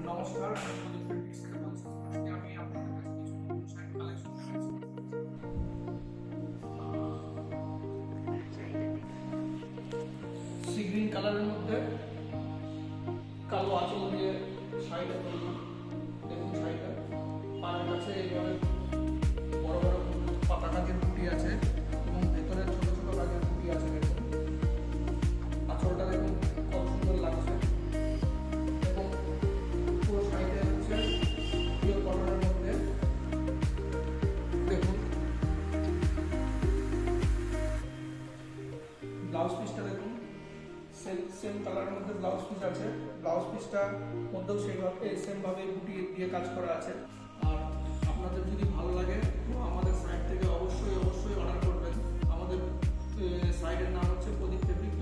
নমস্কার, আমি প্রদীপ ফেব্রিক্স থেকে বলছি। আজকে আমি আপনাদের কাছে কিছু শাড়ি কালেকশন দেখাচ্ছি। সি গ্রিন কালারের মধ্যে কালো আঁচল দিয়ে শাড়িটা তৈরি। দেখুন শাড়িটা পায়ের কাছে এইভাবে বড় বড় পাতা কাজের বুটি আছে এবং ভেতরে ছোট ছোট কাজের বুটি আছে। দেখুন আঁচলটা দেখুন কত সুন্দর লাগছে এবং পুরো শাড়িটা হচ্ছে পিওর কটনের মধ্যে। দেখুন ব্লাউজ পিসটা দেখুন সেম কালারের মধ্যে ব্লাউজ পিস আছে। ব্লাউজ পিসটার মধ্যেও সেইভাবে সেমভাবে বুটি দিয়ে কাজ করা আছে। আর আপনাদের যদি ভালো লাগে তো আমাদের সাইট থেকে অবশ্যই অর্ডার করবেন। আমাদের সাইটের নাম হচ্ছে প্রদীপ ফেব্রিক